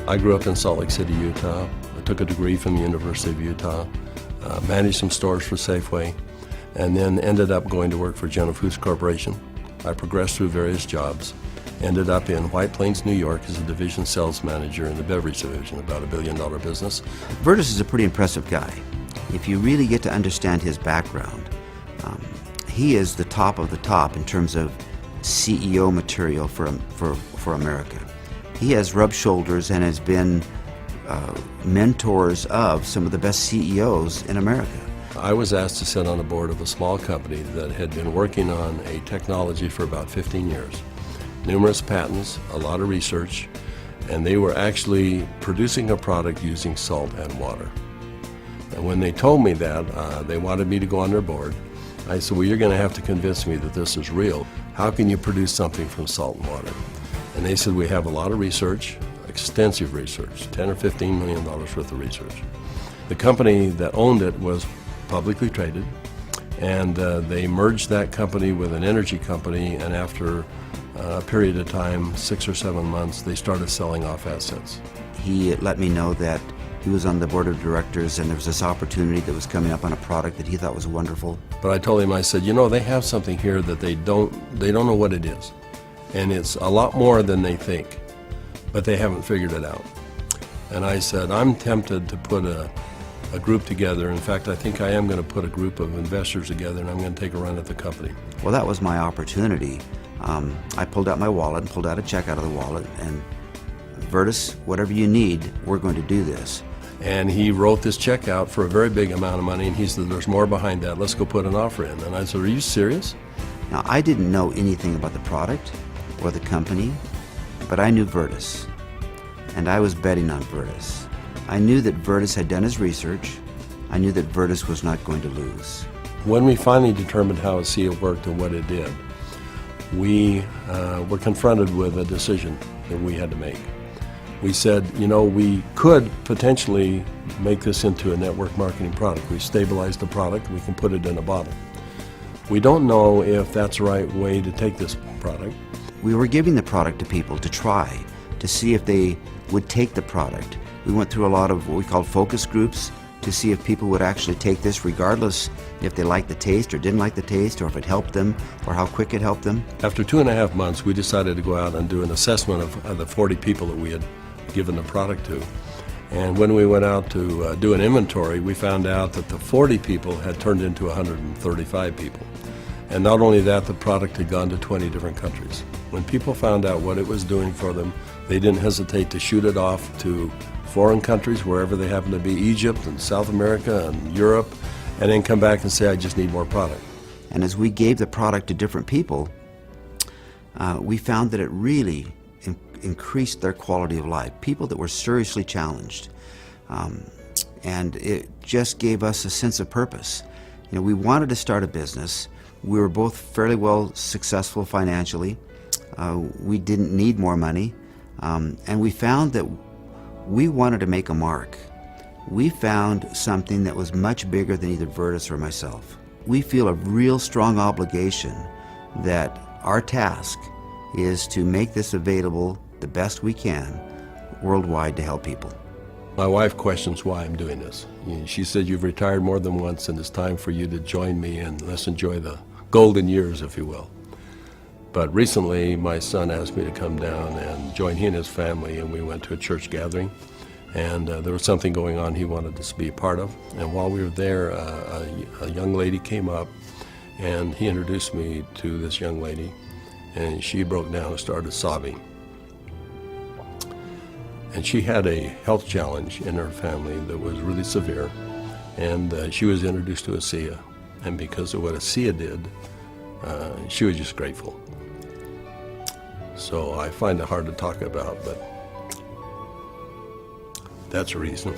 I grew up in Salt Lake City, Utah. I took a degree from the University of Utah, managed some stores for Safeway, and then ended up going to work for General Foods Corporation. I progressed through various jobs, ended up in White Plains, New York as a division sales manager in the beverage division, about $1 billion business. Vertus is a pretty impressive guy. If you really get to understand his background, he is the top of the top in terms of CEO material for America. He has rubbed shoulders and has been mentors of some of the best CEOs in America. I was asked to sit on the board of a small company that had been working on a technology for about 15 years. Numerous patents, a lot of research, and they were actually producing a product using salt and water. And when they told me that, they wanted me to go on their board. I said, well, you're going to have to convince me that this is real. How can you produce something from salt and water? And they said, we have a lot of research, extensive research, $10 or $15 million worth of research. The company that owned it was publicly traded, and they merged that company with an energy company, and after a period of time, 6 or 7 months, they started selling off assets. He let me know that he was on the board of directors and there was this opportunity that was coming up on a product that he thought was wonderful. But I told him, I said, you know, they have something here that they don't know what it is. And it's a lot more than they think, but they haven't figured it out. And I said, I'm tempted to put a group together. In fact, I think I am going to put a group of investors together, and I'm going to take a run at the company. Well, that was my opportunity. I pulled out my wallet and pulled out a check out of the wallet, and Vertus, whatever you need, we're going to do this. And he wrote this check out for a very big amount of money, and he said, there's more behind that. Let's go put an offer in. And I said, are you serious? Now, I didn't know anything about the product or the company, but I knew Vertus, and I was betting on Vertus. I knew that Vertus had done his research. I knew that Vertus was not going to lose. When we finally determined how a seal worked and what it did, we were confronted with a decision that we had to make. We said, you know, we could potentially make this into a network marketing product. We stabilized the product, we can put it in a bottle. We don't know if that's the right way to take this product. We were giving the product to people to try, to see if they would take the product. We went through a lot of what we called focus groups to see if people would actually take this regardless if they liked the taste or didn't like the taste, or if it helped them, or how quick it helped them. After 2.5 months, we decided to go out and do an assessment of the 40 people that we had given the product to. And when we went out to do an inventory, we found out that the 40 people had turned into 135 people. And not only that, the product had gone to 20 different countries. When people found out what it was doing for them, they didn't hesitate to shoot it off to foreign countries, wherever they happen to be, Egypt and South America and Europe, and then come back and say, I just need more product. And as we gave the product to different people, we found that it really increased their quality of life, people that were seriously challenged. And it just gave us a sense of purpose. You know, we wanted to start a business. We were both fairly well successful financially. We didn't need more money. And we found that we wanted to make a mark. We found something that was much bigger than either Vertus or myself. We feel a real strong obligation that our task is to make this available the best we can worldwide to help people. My wife questions why I'm doing this. She said, you've retired more than once, and it's time for you to join me, and let's enjoy the golden years, if you will. But recently, my son asked me to come down and join he and his family, and we went to a church gathering. And there was something going on he wanted us to be a part of. And while we were there, a young lady came up, and he introduced me to this young lady, and she broke down and started sobbing. And she had a health challenge in her family that was really severe, and she was introduced to ASEA. And because of what ASEA did, she was just grateful. So I find it hard to talk about, but that's a reason.